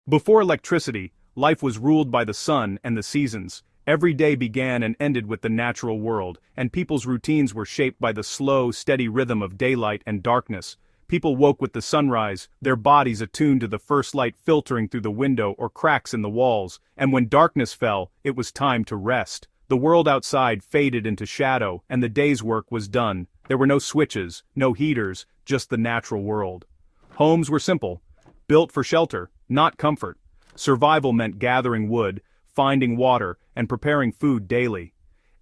Before electricity, life was ruled by the sun and the seasons. Every day began and ended with the natural world, and people's routines were shaped by the slow, steady rhythm of daylight and darkness. People woke with the sunrise, their bodies attuned to the first light filtering through the window or cracks in the walls, and when darkness fell, it was time to rest. The world outside faded into shadow, and the day's work was done. There were no switches, no heaters, just the natural world. Homes were simple, built for shelter, not comfort. Survival meant gathering wood, finding water, and preparing food daily.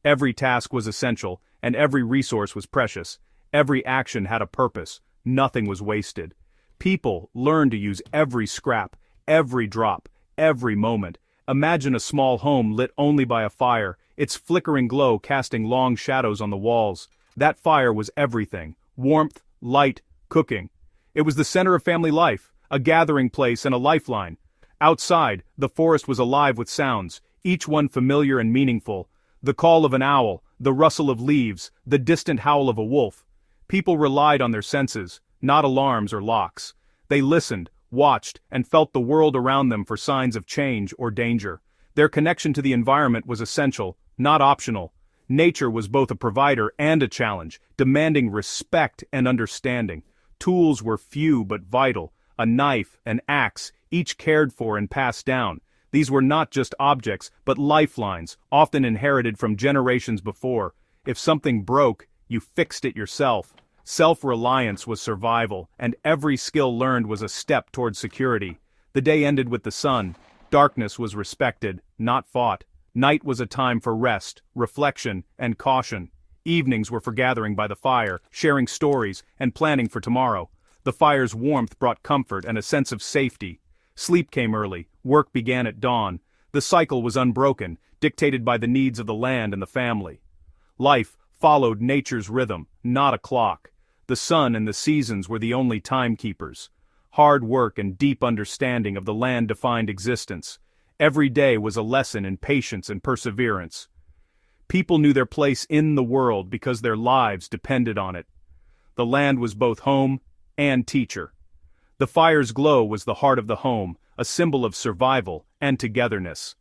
Every task was essential, and every resource was precious. Every action had a purpose. Nothing was wasted. People learned to use every scrap, every drop, every moment. Imagine a small home lit only by a fire, its flickering glow casting long shadows on the walls. That fire was everything: warmth, light, cooking. It was the center of family life, a gathering place and a lifeline. Outside, the forest was alive with sounds, each one familiar and meaningful. The call of an owl, the rustle of leaves, the distant howl of a wolf. People relied on their senses, not alarms or locks. They listened, watched, and felt the world around them for signs of change or danger. Their connection to the environment was essential, not optional. Nature was both a provider and a challenge, demanding respect and understanding. Tools were few but vital: a knife, an axe, each cared for and passed down. These were not just objects, but lifelines, often inherited from generations before. If something broke, you fixed it yourself. Self-reliance was survival, and every skill learned was a step toward security. The day ended with the sun. Darkness was respected, not fought. Night was a time for rest, reflection, and caution. Evenings were for gathering by the fire, sharing stories, and planning for tomorrow. The fire's warmth brought comfort and a sense of safety. Sleep came early, work began at dawn. The cycle was unbroken, dictated by the needs of the land and the family. Life followed nature's rhythm, not a clock. The sun and the seasons were the only timekeepers. Hard work and deep understanding of the land defined existence. Every day was a lesson in patience and perseverance. People knew their place in the world because their lives depended on it. The land was both home and teacher. The fire's glow was the heart of the home, a symbol of survival and togetherness.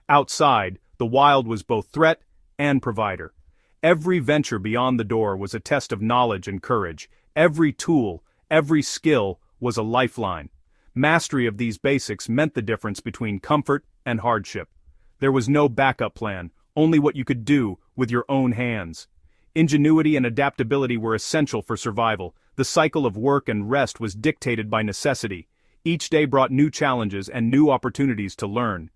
Outside, the wild was both threat and provider. Every venture beyond the door was a test of knowledge and courage. Every tool, every skill was a lifeline. Mastery of these basics meant the difference between comfort and hardship. There was no backup plan, only what you could do with your own hands. Ingenuity and adaptability were essential for survival. The cycle of work and rest was dictated by necessity. Each day brought new challenges and new opportunities to learn.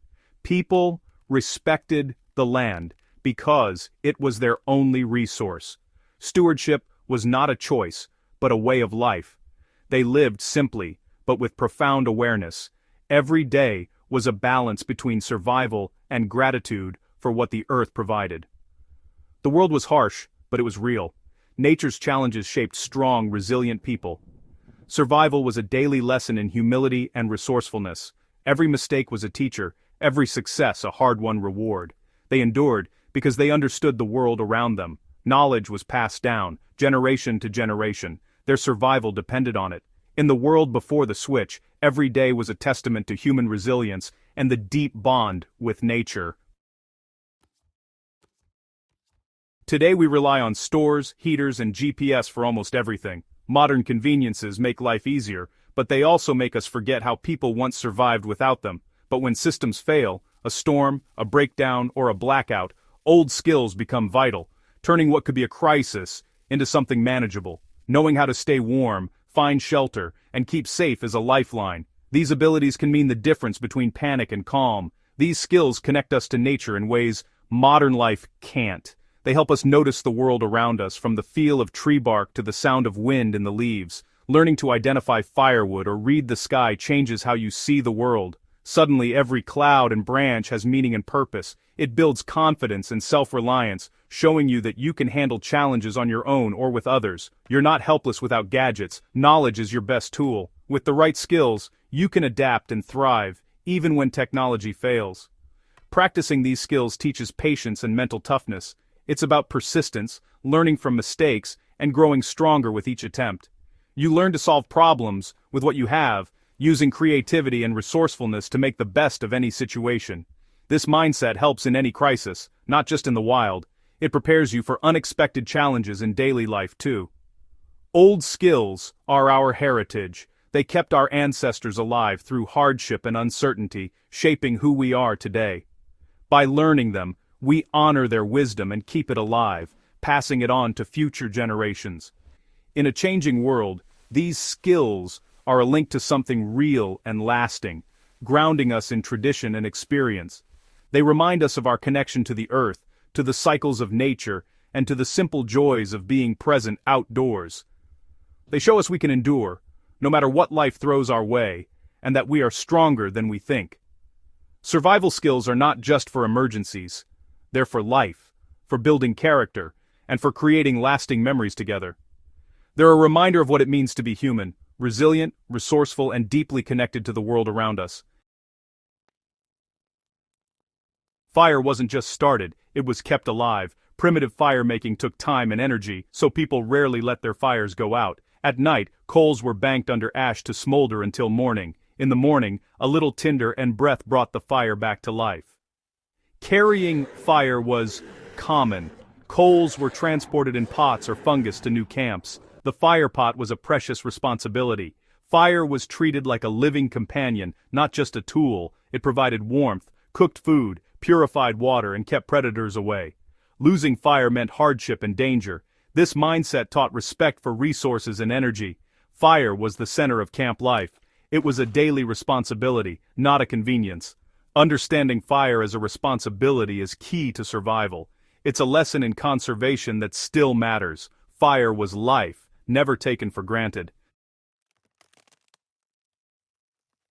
People respected the land because it was their only resource. Stewardship was not a choice, but a way of life. They lived simply, but with profound awareness. Every day was a balance between survival and gratitude for what the earth provided. The world was harsh, but it was real. Nature's challenges shaped strong, resilient people. Survival was a daily lesson in humility and resourcefulness. Every mistake was a teacher, every success a hard-won reward. They endured because they understood the world around them. Knowledge was passed down, generation to generation. Their survival depended on it. In the world before the switch, every day was a testament to human resilience and the deep bond with nature. Today we rely on stores, heaters, and GPS for almost everything. Modern conveniences make life easier, but they also make us forget how people once survived without them. But when systems fail, a storm, a breakdown, or a blackout, old skills become vital, turning what could be a crisis into something manageable. Knowing how to stay warm, find shelter, and keep safe is a lifeline. These abilities can mean the difference between panic and calm. These skills connect us to nature in ways modern life can't. They help us notice the world around us, from the feel of tree bark to the sound of wind in the leaves. Learning to identify firewood or read the sky changes how you see the world. Suddenly every cloud and branch has meaning and purpose. It builds confidence and self-reliance, showing you that you can handle challenges on your own or with others. You're not helpless without gadgets. Knowledge is your best tool. With the right skills, you can adapt and thrive, even when technology fails. Practicing these skills teaches patience and mental toughness. It's about persistence, learning from mistakes, and growing stronger with each attempt. You learn to solve problems with what you have. using creativity and resourcefulness to make the best of any situation. This mindset helps in any crisis, not just in the wild. It prepares you for unexpected challenges in daily life too. Old skills are our heritage. They kept our ancestors alive through hardship and uncertainty, shaping who we are today. By learning them, we honor their wisdom and keep it alive, passing it on to future generations. In a changing world, these skills are a link to something real and lasting, grounding us in tradition and experience. They remind us of our connection to the earth, to the cycles of nature, and to the simple joys of being present outdoors. They show us we can endure, no matter what life throws our way, and that we are stronger than we think. Survival skills are not just for emergencies. They're for life, for building character, and for creating lasting memories together. They're a reminder of what it means to be human, resilient, resourceful, and deeply connected to the world around us. Fire wasn't just started, it was kept alive. Primitive fire-making took time and energy, so people rarely let their fires go out. At night, coals were banked under ash to smolder until morning. In the morning, a little tinder and breath brought the fire back to life. Carrying fire was common. Coals were transported in pots or fungus to new camps. The fire pot was a precious responsibility. Fire was treated like a living companion, not just a tool. It provided warmth, cooked food, purified water, and kept predators away. Losing fire meant hardship and danger. This mindset taught respect for resources and energy. Fire was the center of camp life. It was a daily responsibility, not a convenience. Understanding fire as a responsibility is key to survival. It's a lesson in conservation that still matters. Fire was life, never taken for granted.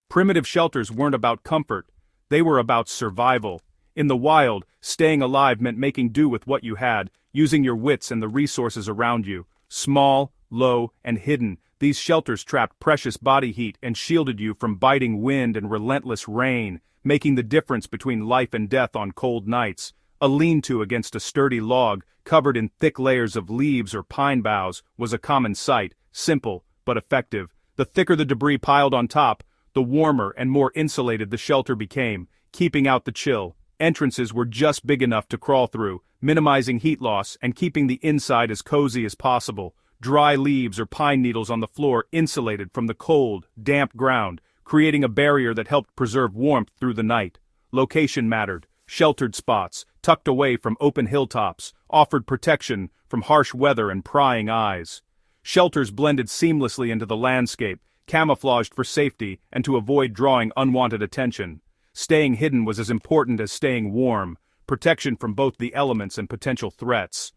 Primitive shelters weren't about comfort. They were about survival. In the wild, staying alive meant making do with what you had, using your wits and the resources around you. Small, low, and hidden, these shelters trapped precious body heat and shielded you from biting wind and relentless rain, making the difference between life and death on cold nights. A lean-to against a sturdy log, covered in thick layers of leaves or pine boughs, was a common sight, simple but effective. The thicker the debris piled on top, the warmer and more insulated the shelter became, keeping out the chill. Entrances were just big enough to crawl through, minimizing heat loss and keeping the inside as cozy as possible. Dry leaves or pine needles on the floor insulated from the cold, damp ground, creating a barrier that helped preserve warmth through the night. Location mattered. Sheltered spots, tucked away from open hilltops, offered protection from harsh weather and prying eyes. Shelters blended seamlessly into the landscape, camouflaged for safety and to avoid drawing unwanted attention. Staying hidden was as important as staying warm, protection from both the elements and potential threats.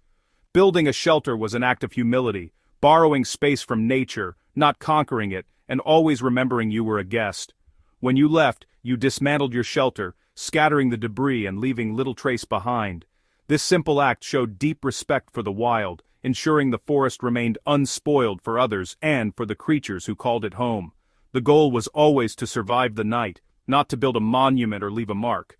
Building a shelter was an act of humility, borrowing space from nature, not conquering it, and always remembering you were a guest. When you left, you dismantled your shelter, scattering the debris and leaving little trace behind. This simple act showed deep respect for the wild, ensuring the forest remained unspoiled for others and for the creatures who called it home. The goal was always to survive the night, not to build a monument or leave a mark.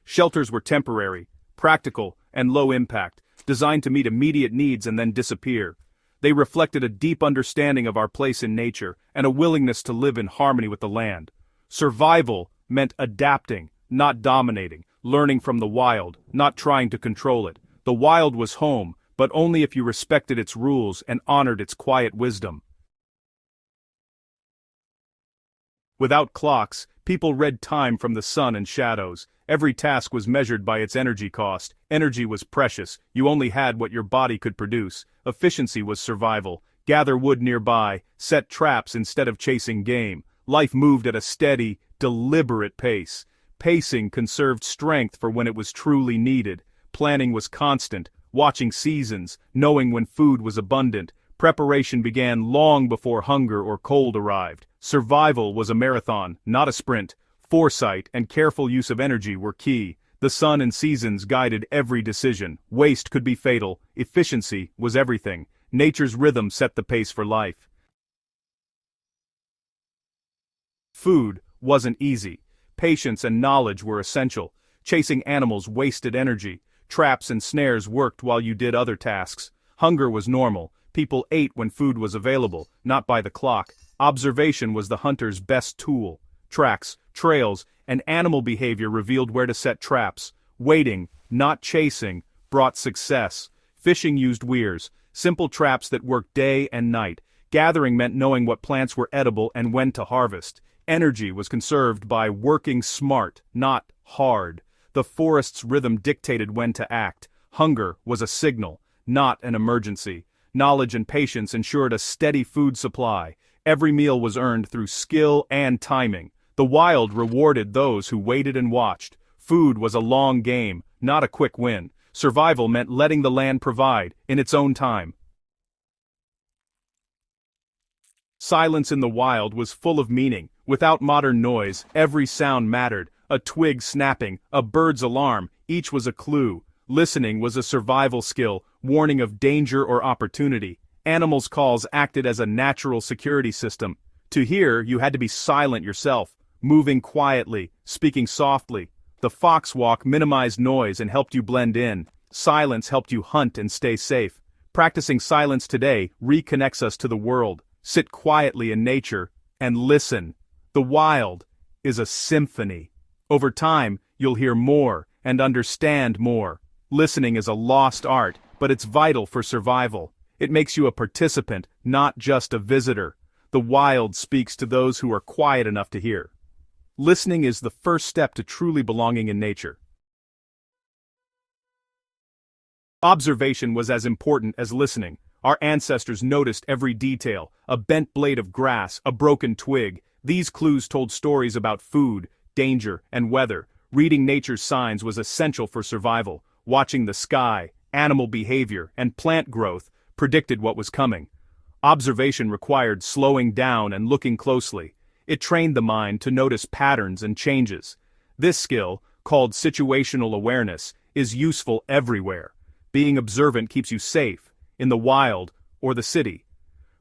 Shelters were temporary, practical, and low impact, designed to meet immediate needs and then disappear. They reflected a deep understanding of our place in nature and a willingness to live in harmony with the land. Survival meant adapting, not dominating, learning from the wild, not trying to control it. The wild was home, but only if you respected its rules and honored its quiet wisdom. Without clocks, people read time from the sun and shadows. Every task was measured by its energy cost. Energy was precious. You only had what your body could produce. Efficiency was survival. Gather wood nearby, set traps instead of chasing game. Life moved at a steady, deliberate pace. Pacing conserved strength for when it was truly needed. Planning was constant, watching seasons, knowing when food was abundant. Preparation began long before hunger or cold arrived. Survival was a marathon, not a sprint. Foresight and careful use of energy were key. The sun and seasons guided every decision. Waste could be fatal. Efficiency was everything. Nature's rhythm set the pace for life. Food wasn't easy. Patience and knowledge were essential. Chasing animals wasted energy. Traps and snares worked while you did other tasks. Hunger was normal. People ate when food was available, not by the clock. Observation was the hunter's best tool. Tracks, trails, and animal behavior revealed where to set traps. Waiting, not chasing, brought success. Fishing used weirs, simple traps that worked day and night. Gathering meant knowing what plants were edible and when to harvest. Energy was conserved by working smart, not hard. The forest's rhythm dictated when to act. Hunger was a signal, not an emergency. Knowledge and patience ensured a steady food supply. Every meal was earned through skill and timing. The wild rewarded those who waited and watched. Food was a long game, not a quick win. Survival meant letting the land provide, in its own time. Silence in the wild was full of meaning. Without modern noise, every sound mattered. A twig snapping, a bird's alarm, each was a clue. Listening was a survival skill, warning of danger or opportunity. Animals' calls acted as a natural security system. To hear, you had to be silent yourself, moving quietly, speaking softly. The fox walk minimized noise and helped you blend in. Silence helped you hunt and stay safe. Practicing silence today reconnects us to the world. Sit quietly in nature and listen. The wild is a symphony. Over time, you'll hear more and understand more. Listening is a lost art, but it's vital for survival. It makes you a participant, not just a visitor. The wild speaks to those who are quiet enough to hear. Listening is the first step to truly belonging in nature. Observation was as important as listening. Our ancestors noticed every detail, a bent blade of grass, a broken twig. These clues told stories about food, danger, and weather. Reading nature's signs was essential for survival. Watching the sky, animal behavior, and plant growth predicted what was coming. Observation required slowing down and looking closely. It trained the mind to notice patterns and changes. This skill, called situational awareness, is useful everywhere. Being observant keeps you safe, in the wild or the city.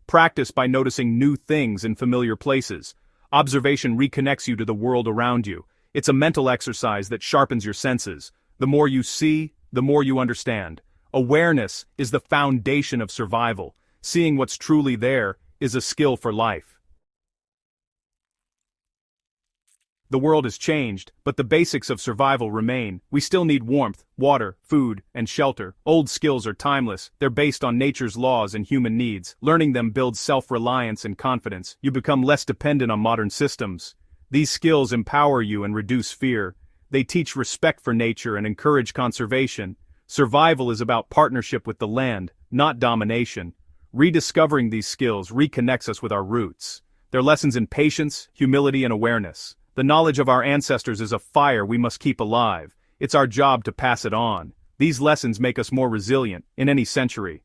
Practice by noticing new things in familiar places. Observation reconnects you to the world around you. It's a mental exercise that sharpens your senses. The more you see, the more you understand. Awareness is the foundation of survival. Seeing what's truly there is a skill for life. The world has changed, but the basics of survival remain. We still need warmth, water, food, and shelter. Old skills are timeless. They're based on nature's laws and human needs. Learning them builds self-reliance and confidence. You become less dependent on modern systems. These skills empower you and reduce fear. They teach respect for nature and encourage conservation. Survival is about partnership with the land, not domination. Rediscovering these skills reconnects us with our roots. They're lessons in patience, humility, and awareness. The knowledge of our ancestors is a fire we must keep alive. It's our job to pass it on. These lessons make us more resilient in any century.